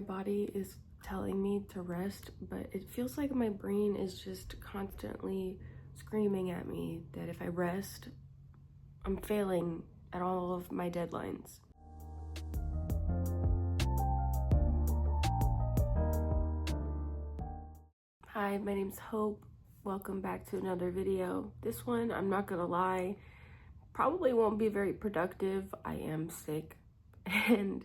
My body is telling me to rest, but it feels like my brain is just constantly screaming at me that if I rest, I'm failing at all of my deadlines. Hi, my name's Hope. Welcome back to another video. This one, I'm not gonna lie, probably won't be very productive. I am sick, and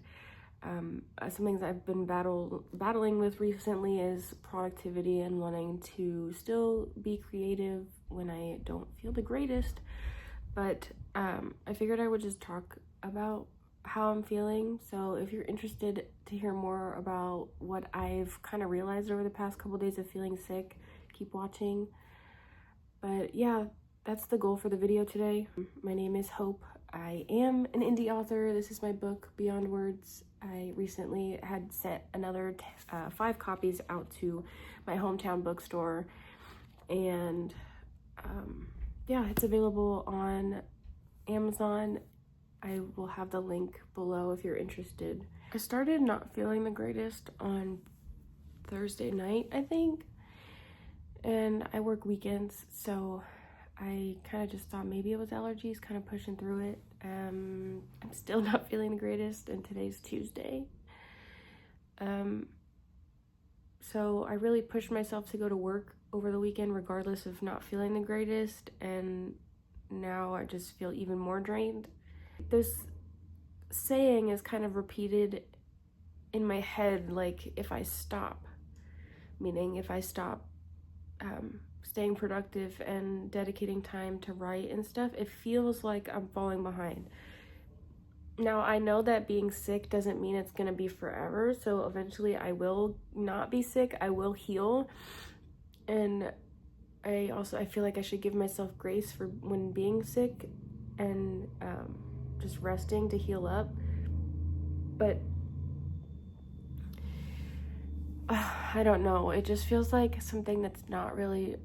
some things I've been battling with recently is productivity and wanting to still be creative when I don't feel the greatest. But I figured I would just talk about how I'm feeling. So if you're interested to hear more about what I've kind of realized over the past couple days of feeling sick, keep watching. But yeah, that's the goal for the video today. My name is Hope. I am an indie author. This is my book, Beyond Words. I recently had sent another 5 copies out to my hometown bookstore, and yeah, it's available on Amazon. I will have the link below if you're interested. I started not feeling the greatest on Thursday night, I think, and I work weekends, so I kind of just thought maybe it was allergies, kind of pushing through it. I'm still not feeling the greatest, and today's Tuesday. So I really pushed myself to go to work over the weekend regardless of not feeling the greatest, and now I just feel even more drained. This saying is kind of repeated in my head, like if I stop, meaning if I stop staying productive and dedicating time to write and stuff, it feels like I'm falling behind. Now, I know that being sick doesn't mean it's gonna be forever, so eventually I will not be sick, I will heal. And I feel like I should give myself grace for when being sick and just resting to heal up. But I don't know, it just feels like something that's not really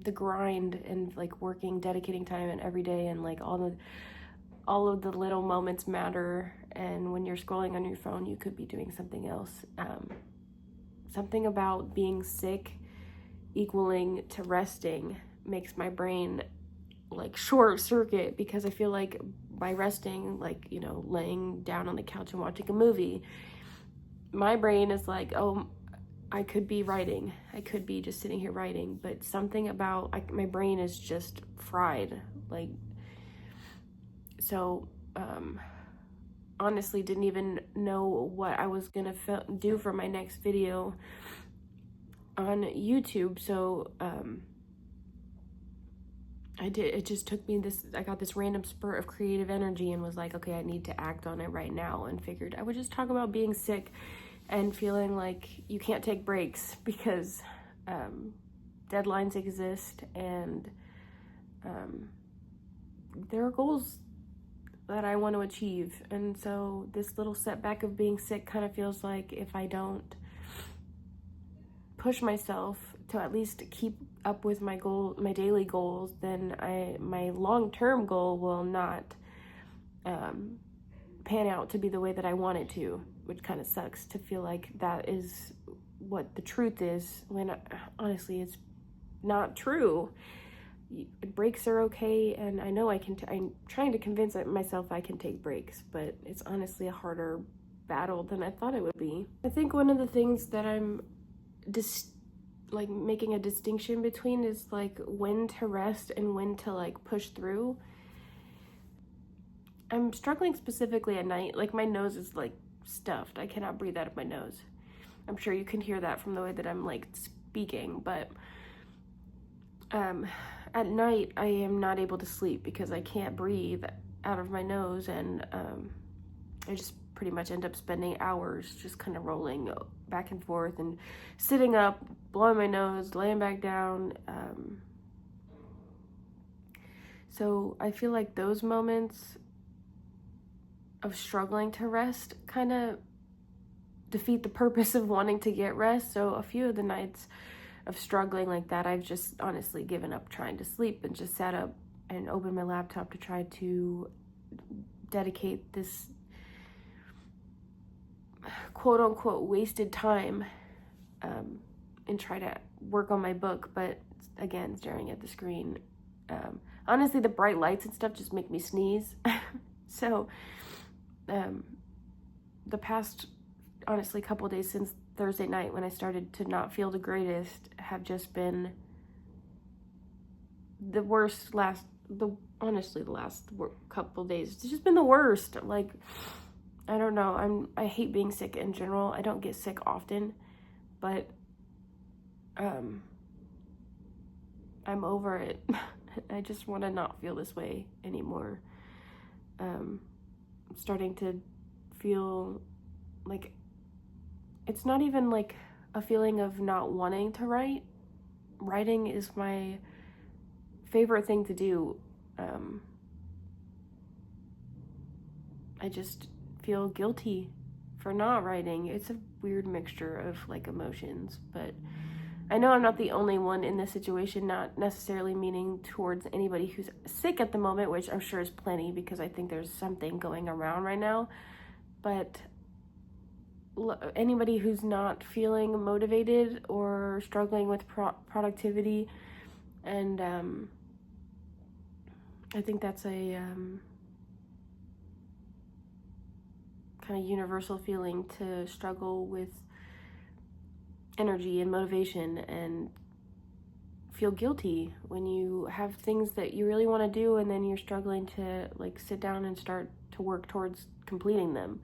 the grind and like working, dedicating time and every day, and like all of the little moments matter. And when you're scrolling on your phone, you could be doing something else. Something about being sick equaling to resting makes my brain like short circuit, because I feel like by resting, like, you know, laying down on the couch and watching a movie, my brain is like, oh, I could be writing, I could be just sitting here writing, but something about my brain is just fried. Like, so honestly didn't even know what I was gonna do for my next video on YouTube. So it just took me I got this random spurt of creative energy and was like, okay, I need to act on it right now, and figured I would just talk about being sick and feeling like you can't take breaks because deadlines exist, and there are goals that I want to achieve. And so this little setback of being sick kind of feels like if I don't push myself to at least keep up with my daily goals, then my long-term goal will not pan out to be the way that I want it to, which kind of sucks to feel like that is what the truth is, when honestly it's not true. Breaks are okay, and I know I'm trying to convince myself I can take breaks, but it's honestly a harder battle than I thought it would be. I think one of the things that I'm like making a distinction between is like when to rest and when to like push through. I'm struggling specifically at night. Like, my nose is like stuffed. I cannot breathe out of my nose. I'm sure you can hear that from the way that I'm like speaking, but at night I am not able to sleep because I can't breathe out of my nose, and I just pretty much end up spending hours just kind of rolling back and forth and sitting up, blowing my nose, laying back down. So I feel like those moments of struggling to rest kind of defeat the purpose of wanting to get rest. So a few of the nights of struggling like that, I've just honestly given up trying to sleep and just sat up and opened my laptop to try to dedicate this quote unquote wasted time and try to work on my book, but again, staring at the screen. Honestly, the bright lights and stuff just make me sneeze. So the past, honestly, couple of days since Thursday night when I started to not feel the greatest have just been the worst. The last couple of days, it's just been the worst. Like, I don't know, I hate being sick in general. I don't get sick often, but I'm over it. I just want to not feel this way anymore. I'm starting to feel like it's not even like a feeling of not wanting to write. Writing is my favorite thing to do. I just feel guilty for not writing. It's a weird mixture of like emotions, but I know I'm not the only one in this situation, not necessarily meaning towards anybody who's sick at the moment, which I'm sure is plenty because I think there's something going around right now, but anybody who's not feeling motivated or struggling with productivity, and I think that's a kind of universal feeling, to struggle with energy and motivation and feel guilty when you have things that you really want to do and then you're struggling to like sit down and start to work towards completing them.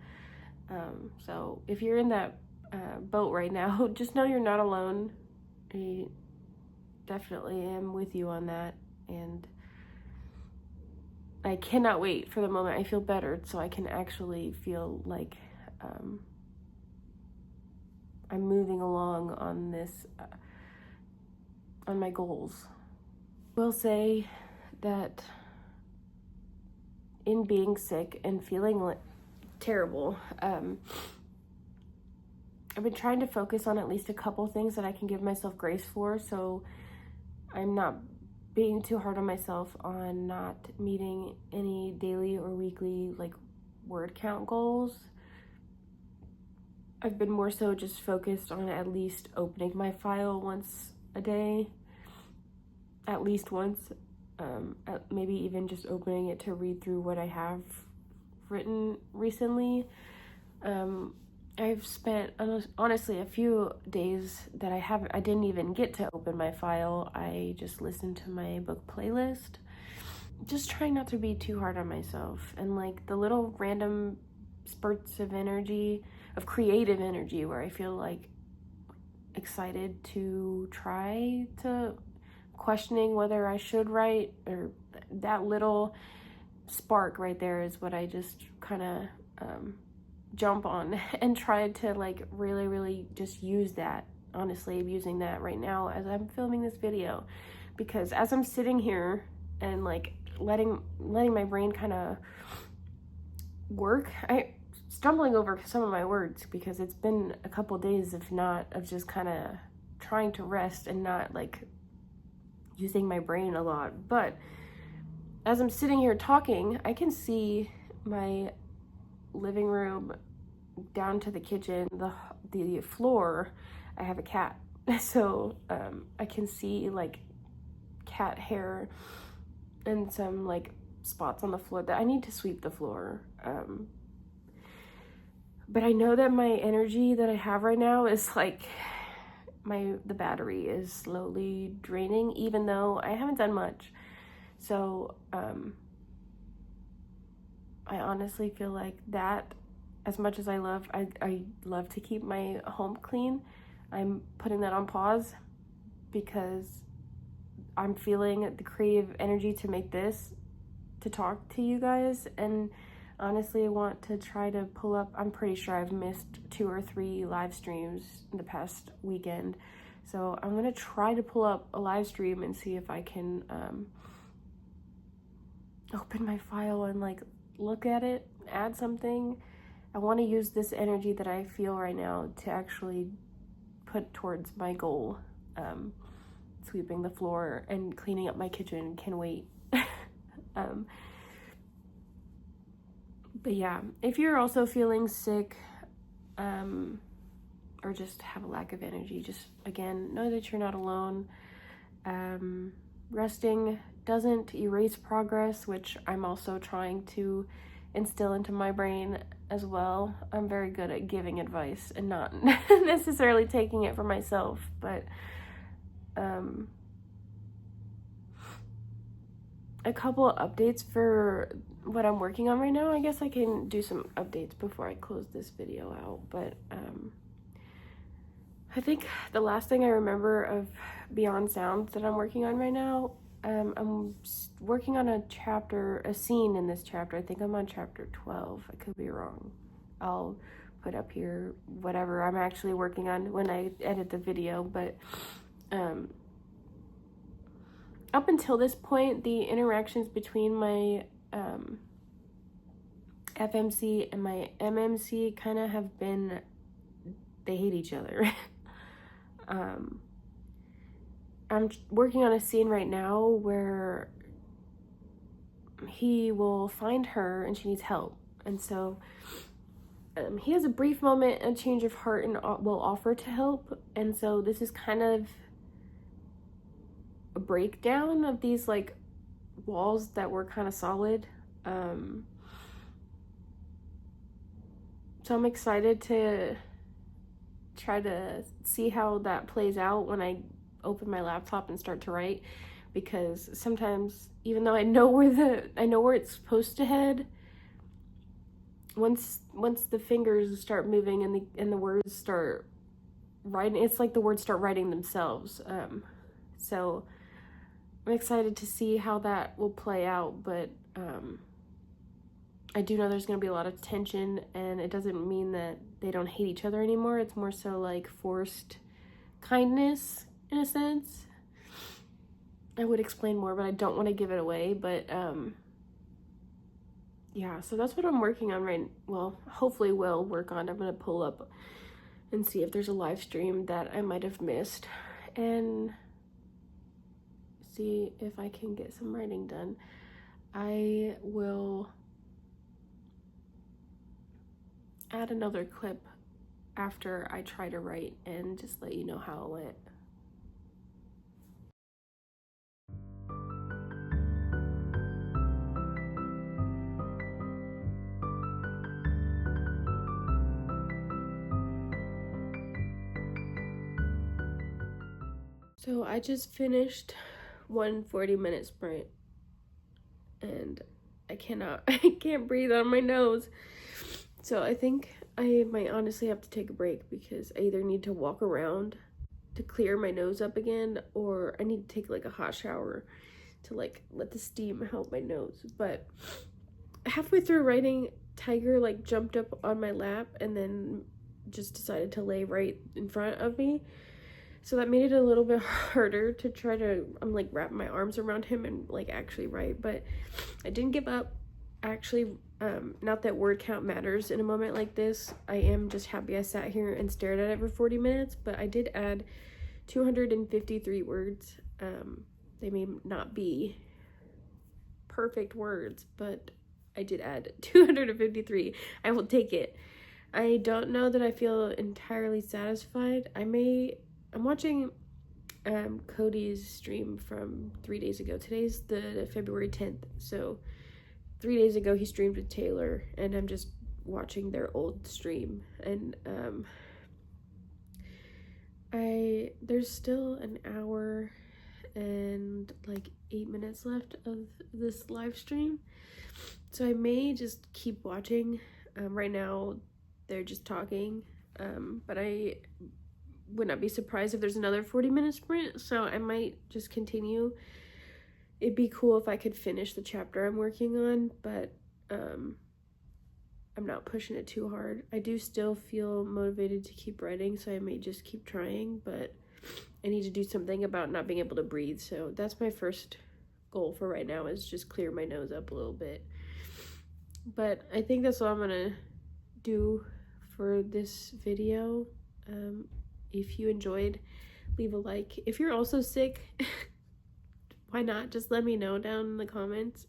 So if you're in that boat right now, just know you're not alone. I definitely am with you on that, and I cannot wait for the moment I feel better so I can actually feel like I'm moving along on this, on my goals. I will say that in being sick and feeling terrible, I've been trying to focus on at least a couple things that I can give myself grace for, so I'm not being too hard on myself on not meeting any daily or weekly like word count goals. I've been more so just focused on at least opening my file once a day, at least once, maybe even just opening it to read through what I have written recently. I've spent honestly a few days that I didn't even get to open my file. I just listened to my book playlist, just trying not to be too hard on myself, and like the little random spurts of energy, of creative energy, where I feel like excited to try to questioning whether I should write, or that little spark right there is what I just kind of jump on and try to like really just use that. Honestly, I'm using that right now as I'm filming this video, because as I'm sitting here and like letting my brain kind of work, I stumbling over some of my words because it's been a couple days of just kind of trying to rest and not like using my brain a lot. But as I'm sitting here talking, I can see my living room down to the kitchen, the floor. I have a cat, so I can see like cat hair and some like spots on the floor that I need to sweep the floor. But I know that my energy that I have right now is like the battery is slowly draining, even though I haven't done much. So I honestly feel like that, as much as I love to keep my home clean, I'm putting that on pause because I'm feeling the creative energy to make this, to talk to you guys. And honestly, I want to try to pull up, I'm pretty sure I've missed 2 or 3 live streams in the past weekend. So I'm going to try to pull up a live stream and see if I can open my file and like look at it, add something. I want to use this energy that I feel right now to actually put towards my goal. Sweeping the floor and cleaning up my kitchen can wait. But yeah, if you're also feeling sick, or just have a lack of energy. Just, again, know that you're not alone. Resting doesn't erase progress, which I'm also trying to instill into my brain as well. I'm very good at giving advice and not necessarily taking it for myself, but a couple of updates for what I'm working on right now. I guess I can do some updates before I close this video out, but I think the last thing I remember of Beyond Sounds that I'm working on right now, I'm working on a scene in this chapter. I think I'm on chapter 12. I could be wrong. I'll put up here whatever I'm actually working on when I edit the video, but up until this point, the interactions between my FMC and my MMC kind of have been, they hate each other. I'm working on a scene right now where he will find her and she needs help. And so he has a brief moment, a change of heart, and will offer to help. And so this is kind of a breakdown of these like walls that were kind of solid. So I'm excited to try to see how that plays out when I open my laptop and start to write, because sometimes, even though I know where it's supposed to head, once the fingers start moving and the words start writing, it's like the words start writing themselves. So I'm excited to see how that will play out, but I do know there's going to be a lot of tension, and it doesn't mean that they don't hate each other anymore. It's more so like forced kindness in a sense. I would explain more, but I don't want to give it away. But yeah, so that's what I'm working on well, hopefully will work on. I'm going to pull up and see if there's a live stream that I might have missed and see if I can get some writing done. I will add another clip after I try to write and just let you know how it went. So I just finished one 40-minute sprint, and I can't breathe on my nose. So I think I might honestly have to take a break, because I either need to walk around to clear my nose up again, or I need to take like a hot shower to like let the steam help my nose. But halfway through writing, Tiger like jumped up on my lap and then just decided to lay right in front of me. So that made it a little bit harder to try to, I'm like wrapping my arms around him and like actually write, but I didn't give up. Actually, not that word count matters in a moment like this. I am just happy I sat here and stared at it for 40 minutes, but I did add 253 words. They may not be perfect words, but I did add 253. I will take it. I don't know that I feel entirely satisfied. I'm watching Cody's stream from 3 days ago. Today's the February 10th, so 3 days ago he streamed with Taylor, and I'm just watching their old stream, and there's still an hour and like 8 minutes left of this live stream, so I may just keep watching. Right now they're just talking, but I would not be surprised if there's another 40-minute sprint, so I might just continue. It'd be cool if I could finish the chapter I'm working on, but I'm not pushing it too hard. I do still feel motivated to keep writing, so I may just keep trying, but I need to do something about not being able to breathe, so that's my first goal for right now, is just clear my nose up a little bit. But I think that's all I'm gonna do for this video. If you enjoyed, leave a like. If you're also sick, why not? Just let me know down in the comments.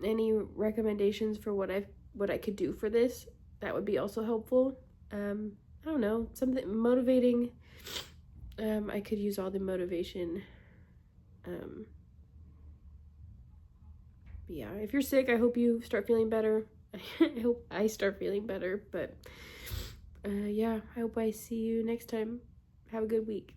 Any recommendations for what I could do for this, that would be also helpful. I don't know, something motivating. I could use all the motivation. But yeah, if you're sick, I hope you start feeling better. I hope I start feeling better, but yeah, I hope I see you next time. Have a good week.